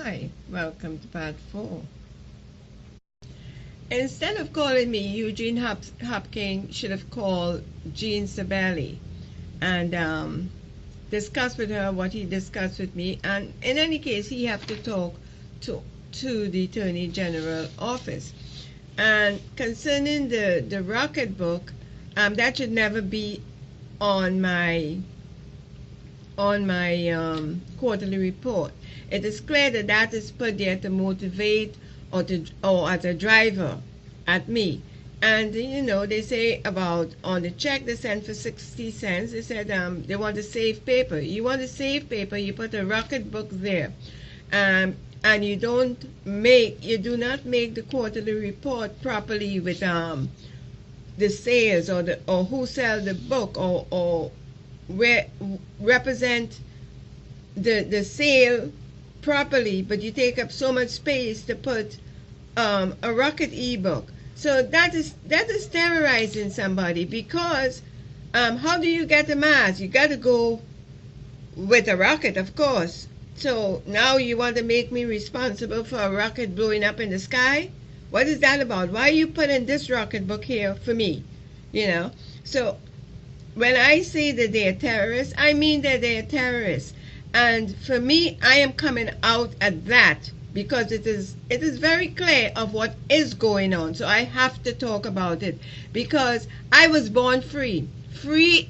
Hi, welcome to part 4. Instead of calling me Eugene Hopkins, should have called Jean Sabelli and discuss with her what he discussed with me. And in any case, he have to talk to the Attorney General office. And concerning the Rocket book, that should never be on my quarterly report. It is clear that that is put there to motivate or as a driver at me. And they say about on the check they sent for 60 cents, they said they want to save paper. You want to save paper, you put a Rocket book there. And you do not make the quarterly report properly with the sales or who sell the book or represent the sale properly, but you take up so much space to put a Rocket ebook. So that is terrorizing somebody, because how do you get a mass? You got to go with a rocket, of course. So now you want to make me responsible for a rocket blowing up in the sky? What is that about? Why are you putting this Rocket book here for me? So when I say that they are terrorists, I mean that they are terrorists. And for me, I am coming out at that because it is very clear of what is going on. So I have to talk about it, because I was born free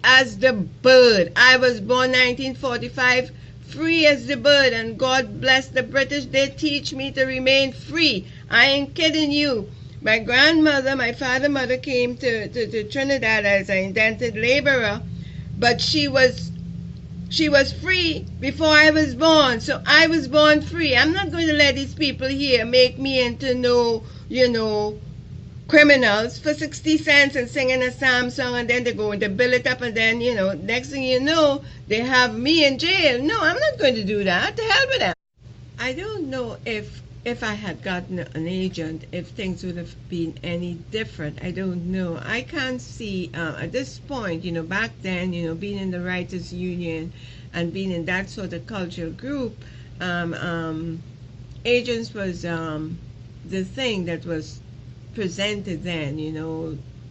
as the bird. I was born 1945, free as the bird, and God bless the British. They teach me to remain free. I ain't kidding you. My grandmother, my father's mother came to Trinidad as an indented laborer, but she was free before I was born. So I was born free. I'm not going to let these people here make me into criminals for 60 cents and singing a psalm song, and then they're going to bill it up, and then, next thing you know, they have me in jail. No, I'm not going to do that. To hell with them. I don't know if I had gotten an agent, if things would have been any different. I don't know. I can't see at this point, back then, being in the Writers Union and being in that sort of cultural group, agents was the thing that was presented then.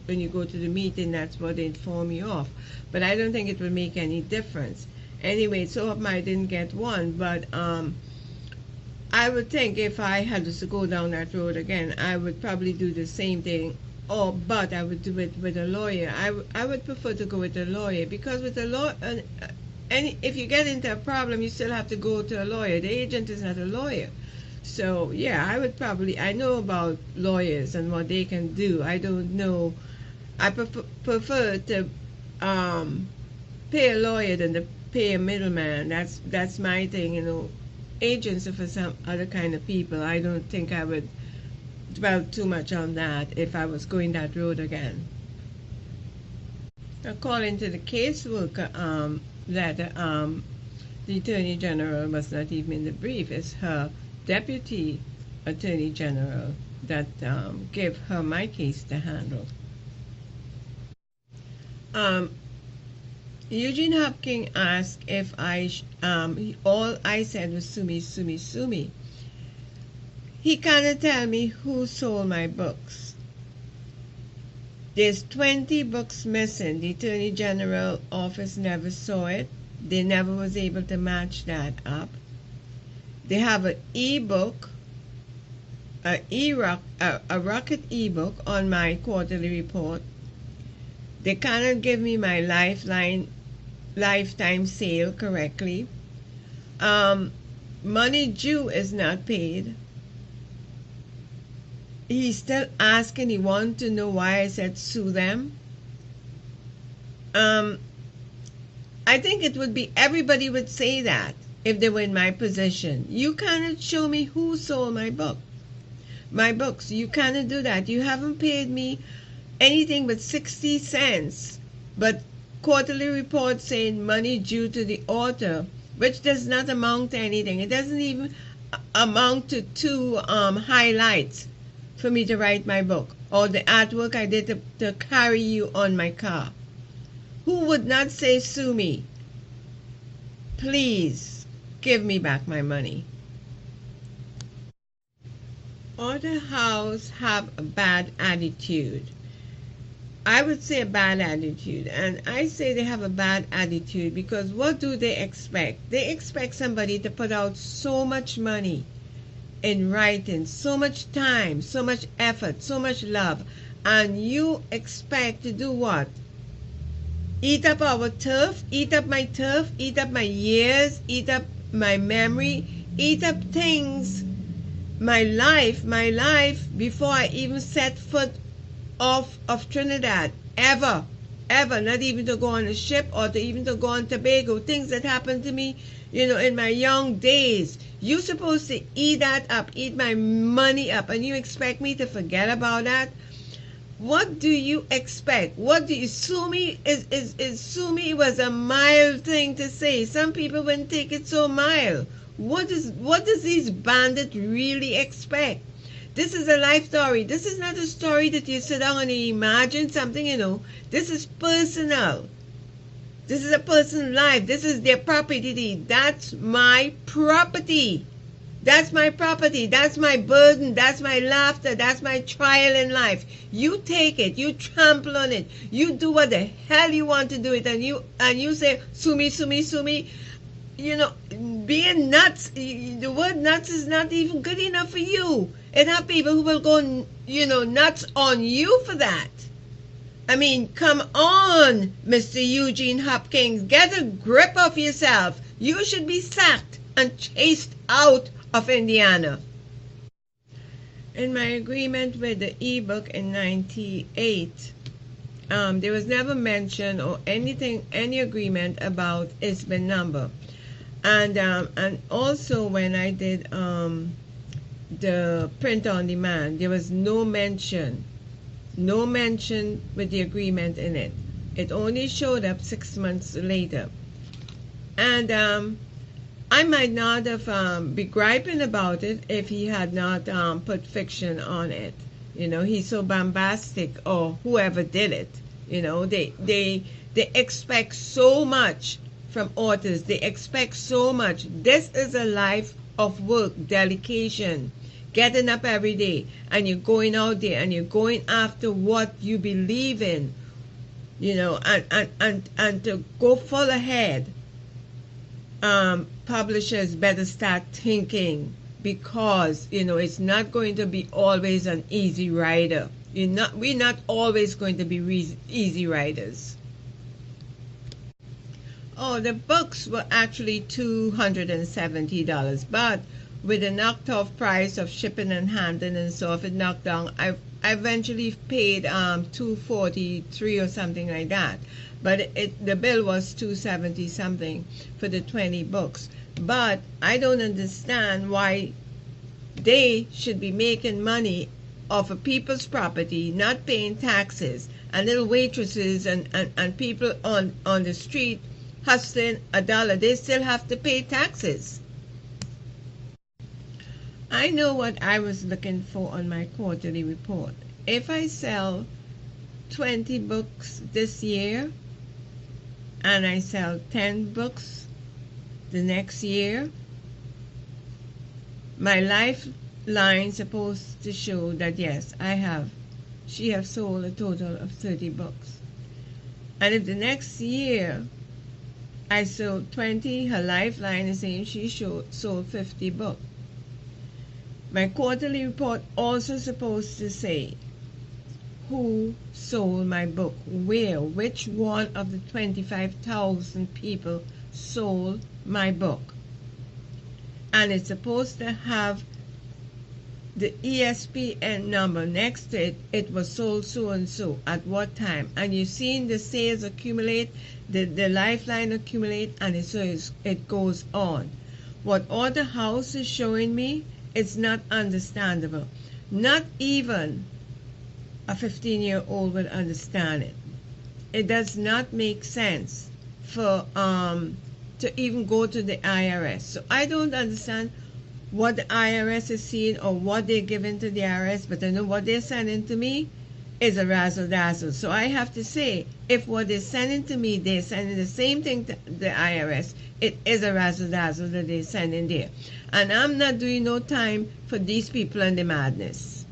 When you go to the meeting, that's what they inform you of. But I don't think it would make any difference. Anyway, so I didn't get one, but I would think if I had to go down that road again, I would probably do the same thing, but I would do it with a lawyer. I would prefer to go with a lawyer, because with a lawyer, if you get into a problem, you still have to go to a lawyer. The agent is not a lawyer. So yeah, I know about lawyers and what they can do. I don't know. I prefer to pay a lawyer than to pay a middleman. That's my thing. Agents are for some other kind of people. I don't think I would dwell too much on that if I was going that road again. According to the caseworker letter, the Attorney General was not even in the brief. It's her Deputy Attorney General that gave her my case to handle. Eugene Hopkins asked if all I said was sue me, sue me, sue me. He cannot tell me who sold my books. There's 20 books missing. The Attorney General office never saw it. They never was able to match that up. They have an e-book, a Rocket e-book on my quarterly report. They cannot give me my lifetime sale correctly. Money due is not paid. He's still asking. He wants to know why I said sue them. I think it would be, everybody would say that if they were in my position. You cannot show me who sold my books. You cannot do that. You haven't paid me anything but 60 cents, but quarterly report saying money due to the author, which does not amount to anything. It doesn't even amount to 2 highlights for me to write my book, or the artwork I did to carry you on my car. Who would not say sue me? Please give me back my money. Other house have a bad attitude. I would say a bad attitude, and I say they have a bad attitude because what do they expect? They expect somebody to put out so much money in writing, so much time, so much effort, so much love, and you expect to do what? Eat up our turf, eat up my turf, eat up my years, eat up my memory, eat up things, my life before I even set foot off of Trinidad, ever, not even to go on a ship or to even to go on Tobago, things that happened to me, in my young days. You supposed to eat that up, eat my money up, and you expect me to forget about that? What do you expect? What do you sue me? Is sue me was a mild thing to say. Some people wouldn't take it so mild. What does these bandits really expect? This is a life story. This is not a story that you sit down and imagine something, This is personal. This is a person's life. This is their property. That's my property. That's my property. That's my burden. That's my laughter. That's my trial in life. You take it. You trample on it. You do what the hell you want to do it. And you say, sue me, sue me, sue me. Being nuts, the word nuts is not even good enough for you. It have people who will go, nuts on you for that. I mean, come on, Mr. Eugene Hopkins. Get a grip of yourself. You should be sacked and chased out of Indiana. In my agreement with the ebook in 98, there was never mention or any agreement about its bin number. And also when I did the print on demand, there was no mention with the agreement in it. It only showed up 6 months later. And I might not have be griping about it if he had not put fiction on it. He's so bombastic, or whoever did it. They expect so much from authors. They expect so much. This is a life of work, dedication, getting up every day, and you're going out there and you're going after what you believe in, and to go full ahead. Publishers better start thinking, because it's not going to be always an easy rider. We're not always going to be easy riders. Oh, the books were actually $270, but with a knocked off price of shipping and handling and so if it knocked down, I eventually paid $243 or something like that. But the bill was $270 something for the 20 books. But I don't understand why they should be making money off of people's property, not paying taxes, and little waitresses and people on the street hustling $1, they still have to pay taxes. I know what I was looking for on my quarterly report. If I sell 20 books this year and I sell 10 books the next year, my lifeline supposed to show that yes, she have sold a total of 30 books. And if the next year I sold 20, her lifeline is saying she sold 50 books. My quarterly report also supposed to say who sold my book, where, which one of the 25,000 people sold my book. And it's supposed to have the ESPN number next to it. It was sold so and so at what time, and you've seen the sales accumulate, the lifeline accumulate, and it goes on. What other house is showing me, it's not understandable. Not even a 15-year-old would understand it. It does not make sense for to even go to the IRS. So I don't understand what the IRS is seeing or what they're giving to the IRS, but I know what they're sending to me is a razzle dazzle. So I have to say, if what they're sending to me, they're sending the same thing to the IRS, it is a razzle dazzle that they're sending there. And I'm not doing no time for these people and the madness.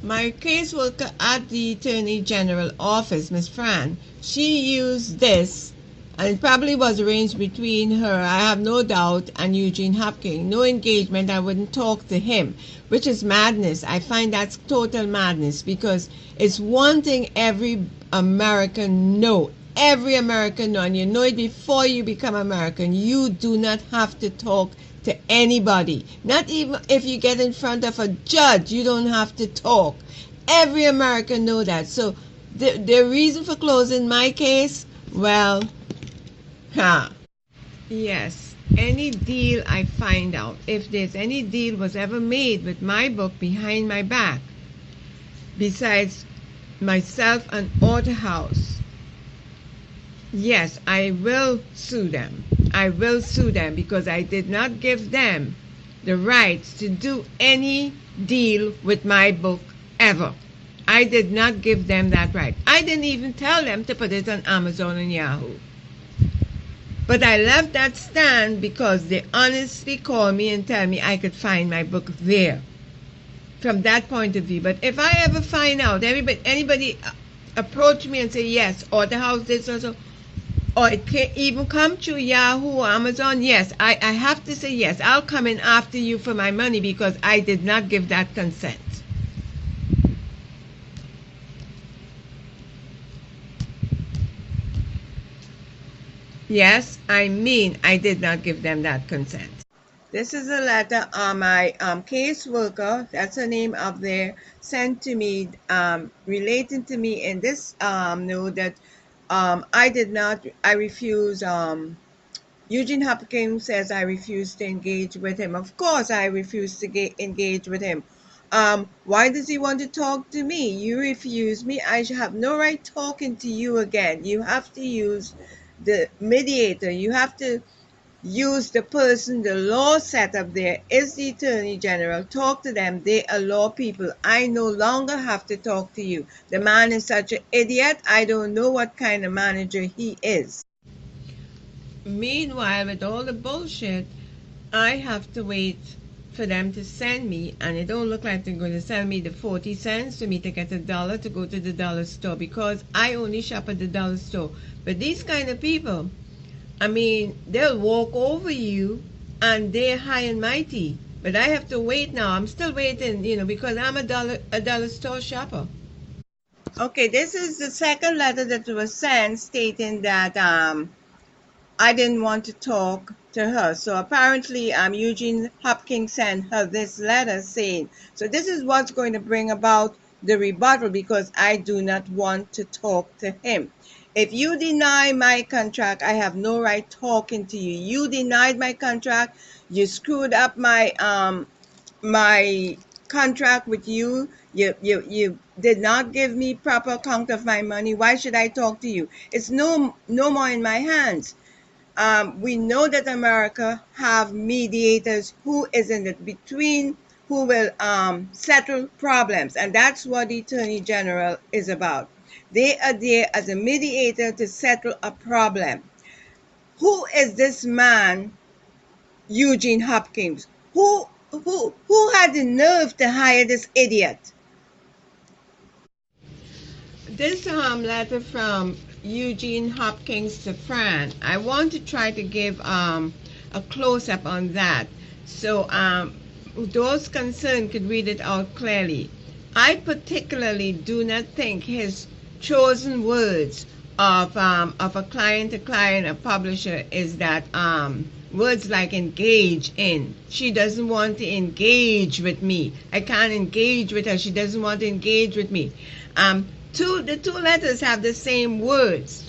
My caseworker at the Attorney General office, Miss Fran, she used this, and it probably was arranged between her, I have no doubt, and Eugene Hopkins. No engagement, I wouldn't talk to him, which is madness. I find that's total madness, because it's one thing every American know. Every American know, and you know it before you become American. You do not have to talk to anybody. Not even if you get in front of a judge, you don't have to talk. Every American know that. So the reason for closing my case, well, yes, any deal I find out, if there's any deal was ever made with my book behind my back, besides myself and Author House, yes, I will sue them. I will sue them because I did not give them the rights to do any deal with my book ever. I did not give them that right. I didn't even tell them to put it on Amazon and Yahoo. But I left that stand because they honestly called me and tell me I could find my book there. From that point of view. But if I ever find out, anybody approach me and say, yes, Author House this or so, or it can even come through Yahoo or Amazon, yes, I have to say yes. I'll come in after you for my money because I did not give that consent. Yes, I mean I did not give them that consent. This is a letter my caseworker, that's her name up there, sent to me, relating to me in this note that I refuse, Eugene Hopkins says I refuse to engage with him. Of course I refuse to engage with him. Why does he want to talk to me? You refuse me. I should have no right talking to you again. You have to use the mediator. You have to use the person the law set up there is the Attorney General. Talk to them. They are law people. I no longer have to talk to you. The man is such an idiot. I don't know what kind of manager he is. Meanwhile, with all the bullshit, I have to wait for them to send me, and it don't look like they're going to send me the 40 cents for me to get $1 to go to the dollar store, because I only shop at the dollar store. But these kind of people, I mean, they'll walk over you and they're high and mighty. But I have to wait now. I'm still waiting, because I'm a dollar store shopper. Okay, this is the second letter that was sent stating that I didn't want to talk to her. So apparently Eugene Hopkins sent her this letter saying, so this is what's going to bring about the rebuttal, because I do not want to talk to him. If you deny my contract, I have no right talking to you. You denied my contract. You screwed up my my contract with you. You did not give me proper account of my money. Why should I talk to you? It's no more in my hands. We know that America have mediators who is in the between, who will settle problems, and that's what the Attorney General is about. They are there as a mediator to settle a problem. Who is this man, Eugene Hopkins? Who had the nerve to hire this idiot? This letter from Eugene Hopkins to Fran, I want to try to give a close-up on that, so those concerned could read it out clearly. I particularly do not think his chosen words of a client to client, a publisher, is that words like engage in. She doesn't want to engage with me. I can't engage with her. She doesn't want to engage with me. The two letters have the same words.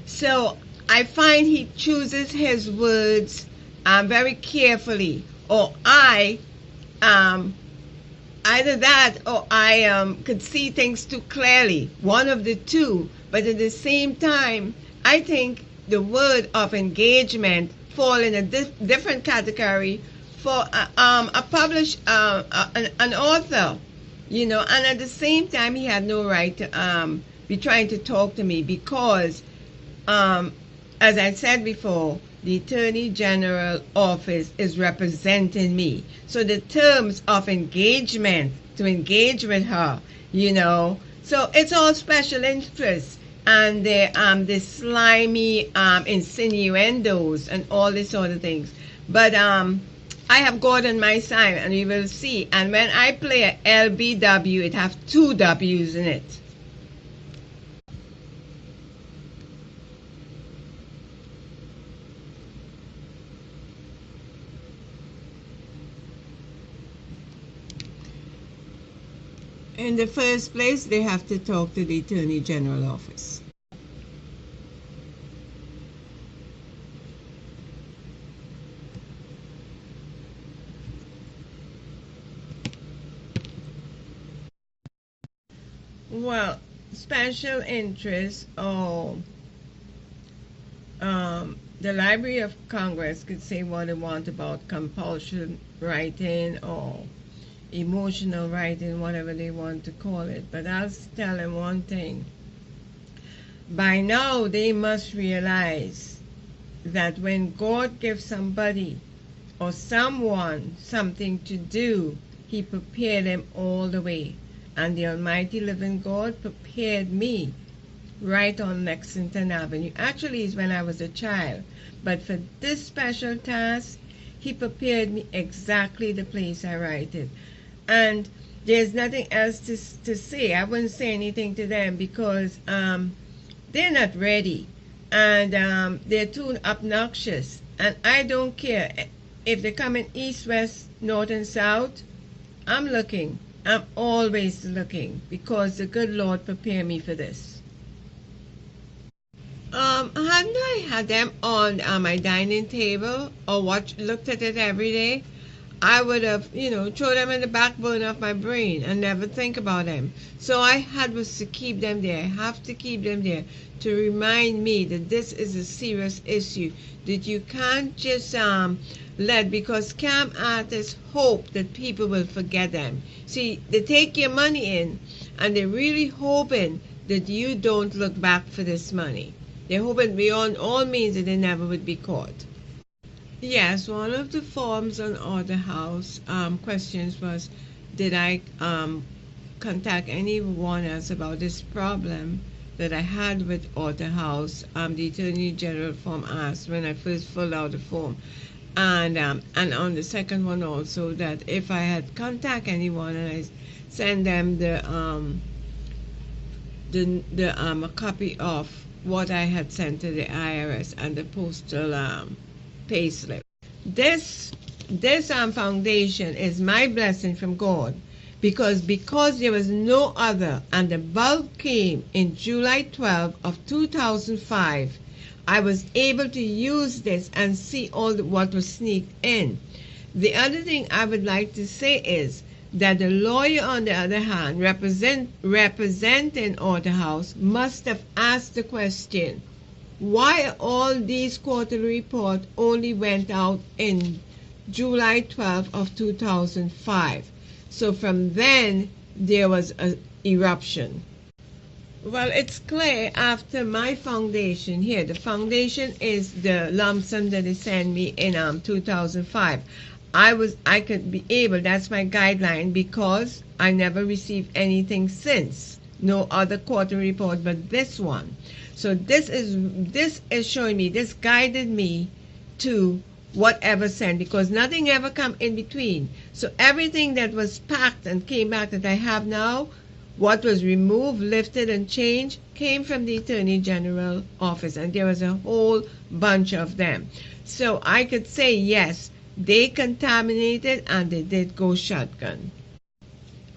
So I find he chooses his words very carefully. Or either that or I could see things too clearly. One of the two. But at the same time, I think the word of engagement fall in a different category for an author. And at the same time, he had no right to be trying to talk to me because, um, as I said before, the Attorney General office is representing me. So the terms of engagement to engage with her, so it's all special interest and the slimy insinuendos and all these sort of things. But I have God on my side, and you will see. And when I play a LBW, it have two W's in it. In the first place, they have to talk to the Attorney General office. Well, special interest or the Library of Congress could say what they want about compulsion writing or emotional writing, whatever they want to call it. But I'll tell them one thing. By now, they must realize that when God gives somebody or someone something to do, he prepared them all the way. And the Almighty Living God prepared me right on Lexington Avenue. Actually, it's when I was a child. But for this special task, he prepared me exactly the place I write it. And there's nothing else to say. I wouldn't say anything to them because they're not ready. And they're too obnoxious. And I don't care. If they come in east, west, north, and south, I'm looking. I'm always looking because the good Lord prepared me for this. Hadn't I had them on my dining table or looked at it every day, I would have, throw them in the backbone of my brain and never think about them. So I had was to keep them there. I have to keep them there to remind me that this is a serious issue, that you can't just because scam artists hope that people will forget them. See, they take your money in and they're really hoping that you don't look back for this money. They're hoping beyond all means that they never would be caught. Yes, one of the forms on Order House questions was, did I contact anyone else about this problem that I had with Order House? The Attorney General form asked when I first filled out the form. And on the second one also, that if I had contact anyone and I send them a copy of what I had sent to the IRS and the postal payslip. This foundation is my blessing from God because there was no other, and the bulk came in July 12 of 2005. I was able to use this and see what was sneaked in. The other thing I would like to say is that the lawyer, on the other hand, representing Order House, must have asked the question, why all these quarterly reports only went out in July 12 of 2005? So from then, there was an eruption. Well, it's clear after my foundation here. The foundation is the lump sum that they sent me in 2005. I could be able, that's my guideline, because I never received anything since. No other quarterly report but this one. So this is showing me, this guided me to whatever sent, because nothing ever come in between. So everything that was packed and came back that I have now, what was removed, lifted, and changed came from the Attorney General office, and there was a whole bunch of them. So I could say yes, they contaminated and they did go shotgun.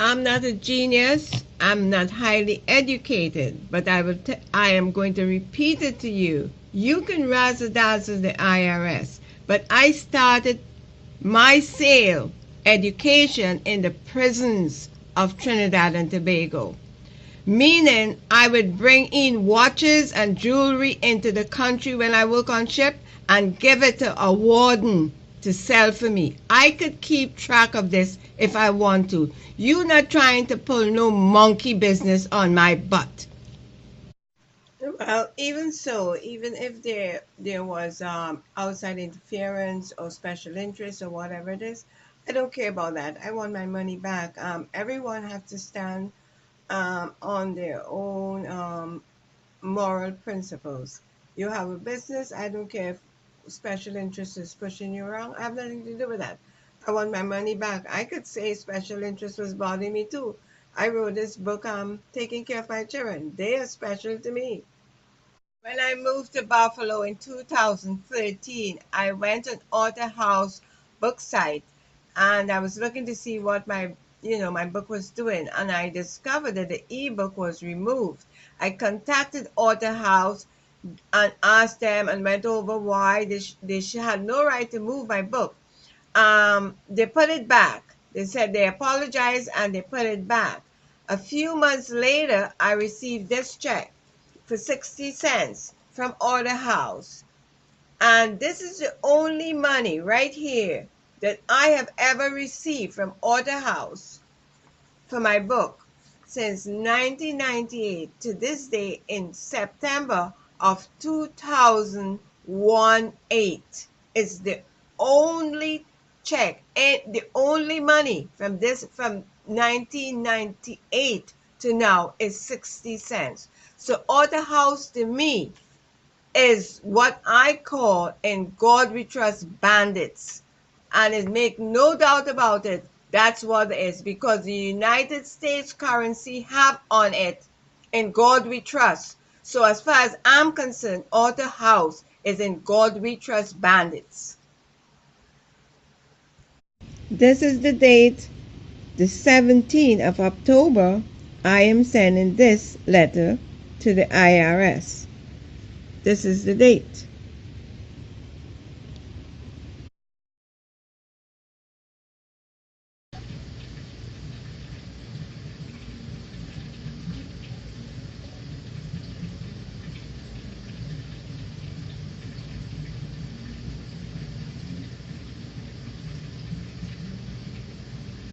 I'm not a genius. I'm not highly educated, but I am going to repeat it to you. You can razzle-dazzle the IRS, but I started my sale education in the prisons of Trinidad and Tobago, meaning I would bring in watches and jewelry into the country when I work on ship and give it to a warden to sell for me. I could keep track of this if I want to. You not trying to pull no monkey business on my butt. Well, even so, even if there was outside interference or special interest or whatever it is, I don't care about that. I want my money back. Everyone has to stand on their own moral principles. You have a business. I don't care if special interest is pushing you around. I have nothing to do with that. I want my money back. I could say special interest was bothering me too. I wrote this book. Taking care of my children. They are special to me. When I moved to Buffalo in 2013, I went on Author House book site and I was looking to see what my book was doing, and I discovered that the ebook was removed. I contacted Author House and asked them and went over why they had no right to move my book. They put it back. They said they apologized and they put it back. A few months later, I received this check for 60 cents from Order House. And this is the only money right here that I have ever received from Order House for my book since 1998 to this day in September of 2018. It's the only check and the only money from 1998 to now is 60 cents. So Author House to me is what I call in God we trust bandits. And it make no doubt about it, that's what it is, because the United States currency have on it in God we trust. So as far as I'm concerned, Author House is in God we trust bandits. This is the date, the 17th of October. I am sending this letter to the IRS. This is the date.